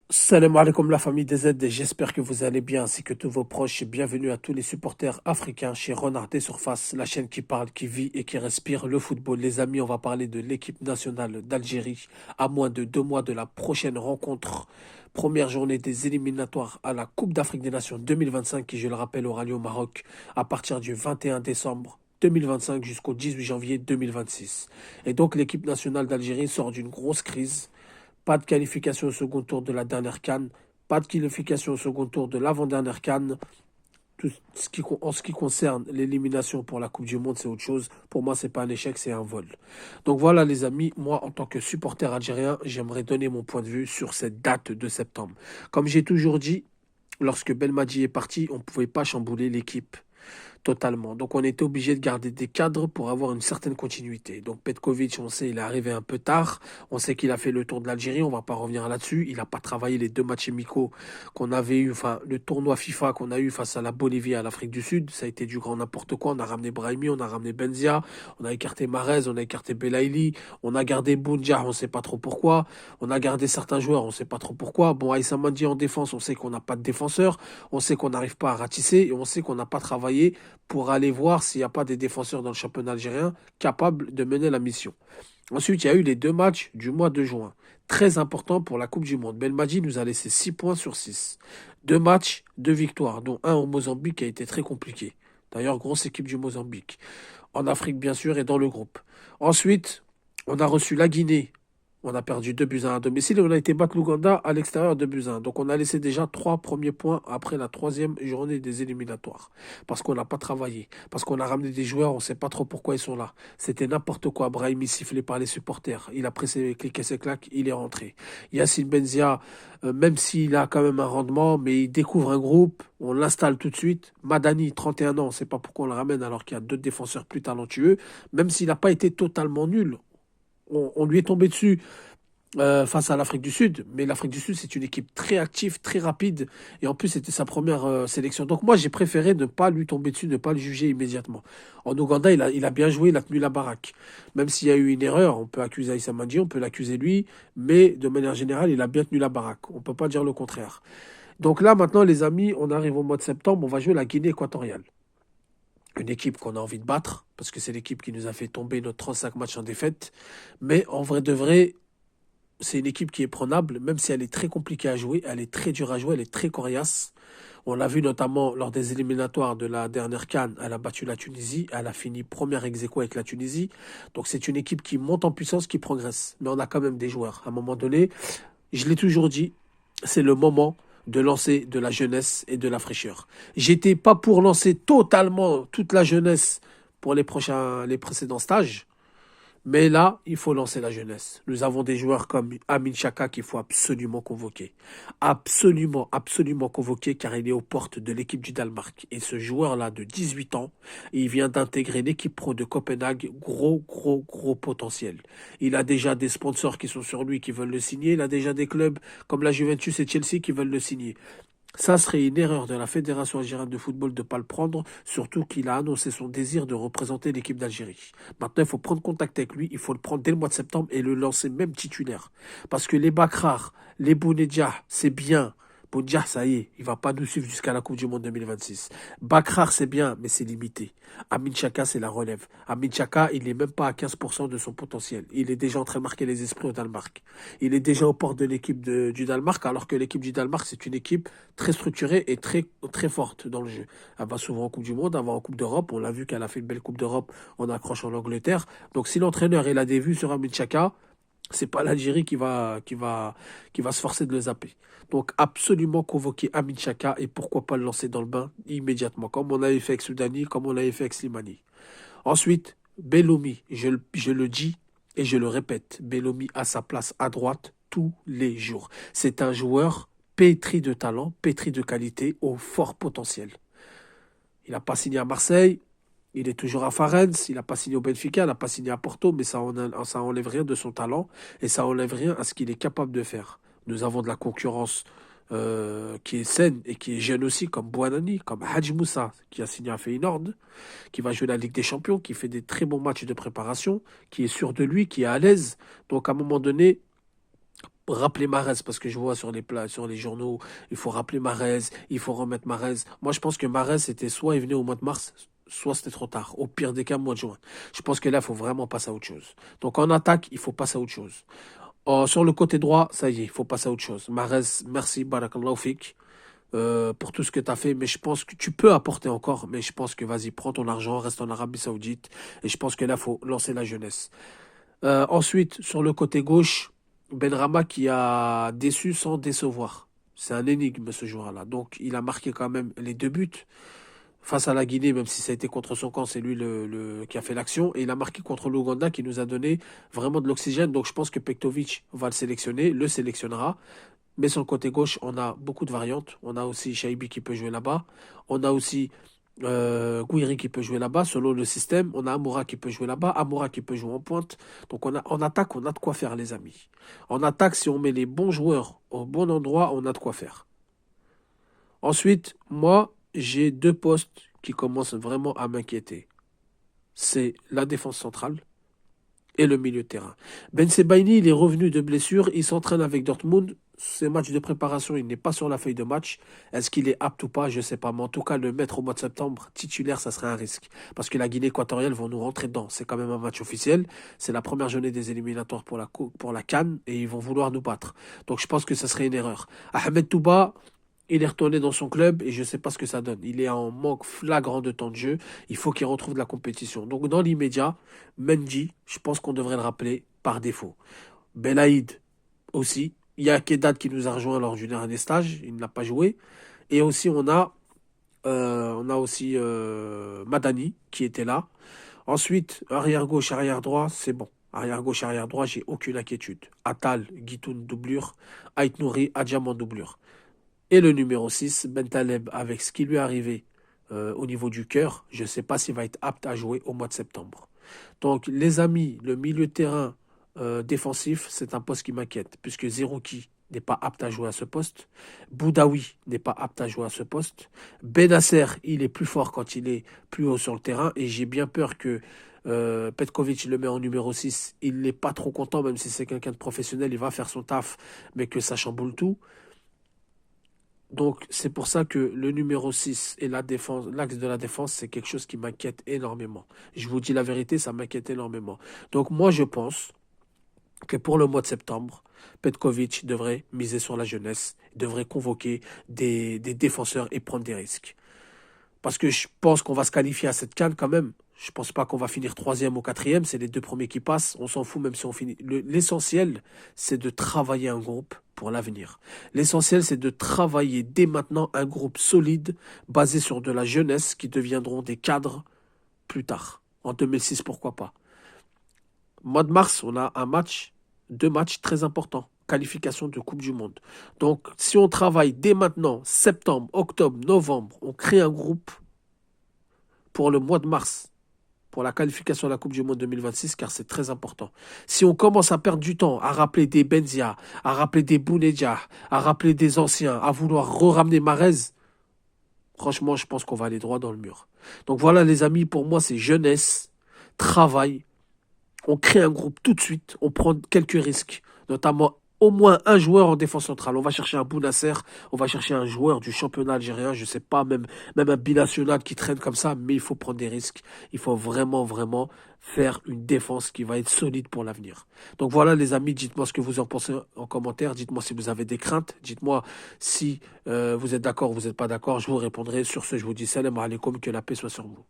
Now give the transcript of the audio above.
Salam alaikum la famille des aides, j'espère que vous allez bien ainsi que tous vos proches et bienvenue à tous les supporters africains chez Renard des Surfaces, la chaîne qui parle, qui vit et qui respire le football. Les amis, on va parler de l'équipe nationale d'Algérie à moins de 2 mois de la prochaine rencontre, première journée des éliminatoires à la Coupe d'Afrique des Nations 2025 qui, je le rappelle, aura lieu au Maroc à partir du 21 décembre 2025 jusqu'au 18 janvier 2026. Et donc l'équipe nationale d'Algérie sort d'une grosse crise. Pas de qualification au second tour de la dernière CAN, pas de qualification au second tour de l'avant-dernière CAN. En ce qui concerne l'élimination pour la Coupe du Monde, c'est autre chose. Pour moi, c'est pas un échec, c'est un vol. Donc voilà, les amis, moi, en tant que supporter algérien, j'aimerais donner mon point de vue sur cette date de septembre. Comme j'ai toujours dit, lorsque Belmadi est parti, on ne pouvait pas chambouler l'équipe totalement. Donc on était obligé de garder des cadres pour avoir une certaine continuité. Donc Petkovic, on sait, il est arrivé un peu tard. On sait qu'il a fait le tour de l'Algérie. On va pas revenir là-dessus. Il n'a pas travaillé les 2 matchs amicaux qu'on avait eu, enfin le tournoi FIFA qu'on a eu face à la Bolivie et à l'Afrique du Sud. Ça a été du grand n'importe quoi. On a ramené Brahimi, on a ramené Benzia, on a écarté Mahrez, on a écarté Belaïli, on a gardé Boundia, on sait pas trop pourquoi. On a gardé certains joueurs, on sait pas trop pourquoi. Bon, Aïssa Mandi en défense, on sait qu'on n'a pas de défenseur. On sait qu'on n'arrive pas à ratisser et on sait qu'on n'a pas travaillé pour aller voir s'il n'y a pas des défenseurs dans le championnat algérien capables de mener la mission. Ensuite, il y a eu les 2 matchs du mois de juin. Très important pour la Coupe du Monde. Belmadi nous a laissé 6 points sur 6. 2 matchs, 2 victoires, dont un au Mozambique qui a été très compliqué. D'ailleurs, grosse équipe du Mozambique. En Afrique, bien sûr, et dans le groupe. Ensuite, on a reçu la Guinée. On a perdu 2 buts à domicile et on a été battre l'Ouganda à l'extérieur 2 buts. Donc on a laissé déjà 3 premiers points après la troisième journée des éliminatoires. Parce qu'on n'a pas travaillé. Parce qu'on a ramené des joueurs, on ne sait pas trop pourquoi ils sont là. C'était n'importe quoi. Brahimi sifflé par les supporters. Il a pris ses clics et ses claques, il est rentré. Yacine Benzia, même s'il a quand même un rendement, mais il découvre un groupe, on l'installe tout de suite. Madani, 31 ans, on ne sait pas pourquoi on le ramène alors qu'il y a d'autres défenseurs plus talentueux. Même s'il n'a pas été totalement nul, on lui est tombé dessus face à l'Afrique du Sud. Mais l'Afrique du Sud, c'est une équipe très active, très rapide. Et en plus, c'était sa première sélection. Donc moi, j'ai préféré ne pas lui tomber dessus, ne pas le juger immédiatement. En Ouganda, il a bien joué, il a tenu la baraque. Même s'il y a eu une erreur, on peut accuser Aïssa Mandji, on peut l'accuser lui. Mais de manière générale, il a bien tenu la baraque. On ne peut pas dire le contraire. Donc là, maintenant, les amis, on arrive au mois de septembre, on va jouer la Guinée équatoriale. Une équipe qu'on a envie de battre, parce que c'est l'équipe qui nous a fait tomber notre 35 matchs en défaite. Mais en vrai de vrai, c'est une équipe qui est prenable, même si elle est très compliquée à jouer, elle est très dure à jouer, elle est très coriace. On l'a vu notamment lors des éliminatoires de la dernière CAN, elle a battu la Tunisie, elle a fini première ex aequo avec la Tunisie. Donc c'est une équipe qui monte en puissance, qui progresse. Mais on a quand même des joueurs. À un moment donné, je l'ai toujours dit, c'est le moment de lancer de la jeunesse et de la fraîcheur. J'étais pas pour lancer totalement toute la jeunesse pour les précédents stages. Mais là, il faut lancer la jeunesse. Nous avons des joueurs comme Amin Chaka qu'il faut absolument convoquer. Absolument, absolument convoquer car il est aux portes de l'équipe du Danemark. Et ce joueur-là de 18 ans, il vient d'intégrer l'équipe pro de Copenhague. Gros, gros, gros potentiel. Il a déjà des sponsors qui sont sur lui qui veulent le signer. Il a déjà des clubs comme la Juventus et Chelsea qui veulent le signer. Ça serait une erreur de la Fédération algérienne de football de ne pas le prendre, surtout qu'il a annoncé son désir de représenter l'équipe d'Algérie. Maintenant, il faut prendre contact avec lui, il faut le prendre dès le mois de septembre et le lancer même titulaire. Parce que les Bakrar, les Bounedjah, c'est bien. Bounedjah, ça y est, il va pas nous suivre jusqu'à la Coupe du Monde 2026. Bakrar, c'est bien, mais c'est limité. Amin Chaka, c'est la relève. Amin Chaka, il n'est même pas à 15% de son potentiel. Il est déjà en train de marquer les esprits au Danemark. Il est déjà aux portes de l'équipe du Danemark, alors que l'équipe du Danemark, c'est une équipe très structurée et très, très forte dans le jeu. Elle va souvent en Coupe du Monde, elle va en Coupe d'Europe. On l'a vu qu'elle a fait une belle Coupe d'Europe en accrochant l'Angleterre. Donc si l'entraîneur il a des vues sur Amin Chaka, c'est pas l'Algérie qui va se forcer de le zapper. Donc absolument convoquer Amin Chaka et pourquoi pas le lancer dans le bain immédiatement, comme on avait fait avec Soudani, comme on avait fait avec Slimani. Ensuite, Bellomi, je le dis et je le répète, Bellomi a sa place à droite tous les jours. C'est un joueur pétri de talent, pétri de qualité, au fort potentiel. Il n'a pas signé à Marseille, il est toujours à Farennes, il n'a pas signé au Benfica, il n'a pas signé à Porto, mais ça enlève rien de son talent et ça enlève rien à ce qu'il est capable de faire. Nous avons de la concurrence qui est saine et qui est jeune aussi, comme Bouanani, comme Hadj Moussa, qui a signé à Feyenoord, qui va jouer la Ligue des Champions, qui fait des très bons matchs de préparation, qui est sûr de lui, qui est à l'aise. Donc à un moment donné, rappeler Mahrez, parce que je vois sur sur les journaux, il faut rappeler Mahrez, il faut remettre Mahrez. Moi, je pense que Mahrez, c'était soit il venait au mois de mars, soit c'était trop tard. Au pire des cas, mois de juin. Je pense que là, il faut vraiment passer à autre chose. Donc en attaque, il faut passer à autre chose. Sur le côté droit, ça y est, il faut passer à autre chose. Mahrez, merci, barakallahu fik, pour tout ce que tu as fait. Mais je pense que tu peux apporter encore. Mais je pense que vas-y, prends ton argent, reste en Arabie Saoudite. Et je pense que là, il faut lancer la jeunesse. Ensuite, sur le côté gauche, Benrahma qui a déçu sans décevoir. C'est un énigme ce joueur-là. Donc il a marqué quand même les 2 buts face à la Guinée, même si ça a été contre son camp, c'est lui qui a fait l'action. Et il a marqué contre l'Ouganda qui nous a donné vraiment de l'oxygène. Donc je pense que Pektovic va le sélectionner, le sélectionnera. Mais sur le côté gauche, on a beaucoup de variantes. On a aussi Shaibi qui peut jouer là-bas. On a aussi Gouiri qui peut jouer là-bas selon le système. On a Amoura qui peut jouer là-bas. Amoura qui peut jouer en pointe. Donc en attaque, on a de quoi faire, les amis. En attaque, si on met les bons joueurs au bon endroit, on a de quoi faire. Ensuite, moi, j'ai 2 postes qui commencent vraiment à m'inquiéter. C'est la défense centrale et le milieu de terrain. Ben Sebaini, il est revenu de blessure, il s'entraîne avec Dortmund. Ces matchs de préparation, il n'est pas sur la feuille de match. Est-ce qu'il est apte ou pas? Je ne sais pas. Mais en tout cas, le mettre au mois de septembre titulaire, ça serait un risque. Parce que la Guinée équatoriale vont nous rentrer dedans. C'est quand même un match officiel. C'est la première journée des éliminatoires pour la CAN et ils vont vouloir nous battre. Donc je pense que ce serait une erreur. Ahmed Touba, il est retourné dans son club et je ne sais pas ce que ça donne. Il est en manque flagrant de temps de jeu. Il faut qu'il retrouve de la compétition. Donc dans l'immédiat, Mendy, je pense qu'on devrait le rappeler par défaut. Belaïd aussi. Il y a Kedat qui nous a rejoint lors du dernier stage. Il n'a pas joué. Et aussi on a aussi Madani qui était là. Ensuite, arrière gauche, arrière droit, c'est bon. Arrière gauche, arrière droit, j'ai aucune inquiétude. Atal, Guitoun, doublure. Ait Nouri, Adjam en doublure. Et le numéro 6, Bentaleb, avec ce qui lui est arrivé au niveau du cœur, je ne sais pas s'il va être apte à jouer au mois de septembre. Donc, les amis, le milieu de terrain défensif, c'est un poste qui m'inquiète, puisque Zerouki n'est pas apte à jouer à ce poste. Boudaoui n'est pas apte à jouer à ce poste. Benasser, il est plus fort quand il est plus haut sur le terrain, et j'ai bien peur que Petkovic le met en numéro 6. Il n'est pas trop content, même si c'est quelqu'un de professionnel, il va faire son taf, mais que ça chamboule tout. Donc, c'est pour ça que le numéro 6 et la défense, l'axe de la défense, c'est quelque chose qui m'inquiète énormément. Je vous dis la vérité, ça m'inquiète énormément. Donc, moi, je pense que pour le mois de septembre, Petkovic devrait miser sur la jeunesse, devrait convoquer des défenseurs et prendre des risques. Parce que je pense qu'on va se qualifier à cette CAN quand même. Je pense pas qu'on va finir 3e ou 4e, c'est les 2 premiers qui passent. On s'en fout même si on finit. L'essentiel, c'est de travailler un groupe pour l'avenir. L'essentiel, c'est de travailler dès maintenant un groupe solide, basé sur de la jeunesse, qui deviendront des cadres plus tard. En 2006, pourquoi pas. Mois de mars, on a 2 matchs très importants. Qualification de Coupe du Monde. Donc, si on travaille dès maintenant, septembre, octobre, novembre, on crée un groupe pour le mois de mars, pour la qualification à la Coupe du Monde 2026, car c'est très important. Si on commence à perdre du temps, à rappeler des Benzia, à rappeler des Bounedjah, à rappeler des anciens, à vouloir re-ramener Mahrez, franchement, je pense qu'on va aller droit dans le mur. Donc voilà, les amis, pour moi, c'est jeunesse, travail. On crée un groupe tout de suite, on prend quelques risques, notamment au moins un joueur en défense centrale. On va chercher un Bounasser, on va chercher un joueur du championnat algérien, je ne sais pas, même un binational qui traîne comme ça, mais il faut prendre des risques. Il faut vraiment, vraiment faire une défense qui va être solide pour l'avenir. Donc voilà les amis, dites-moi ce que vous en pensez en commentaire, dites-moi si vous avez des craintes, dites-moi si vous êtes d'accord ou vous n'êtes pas d'accord, je vous répondrai. Sur ce, je vous dis salam alaikum, que la paix soit sur vous.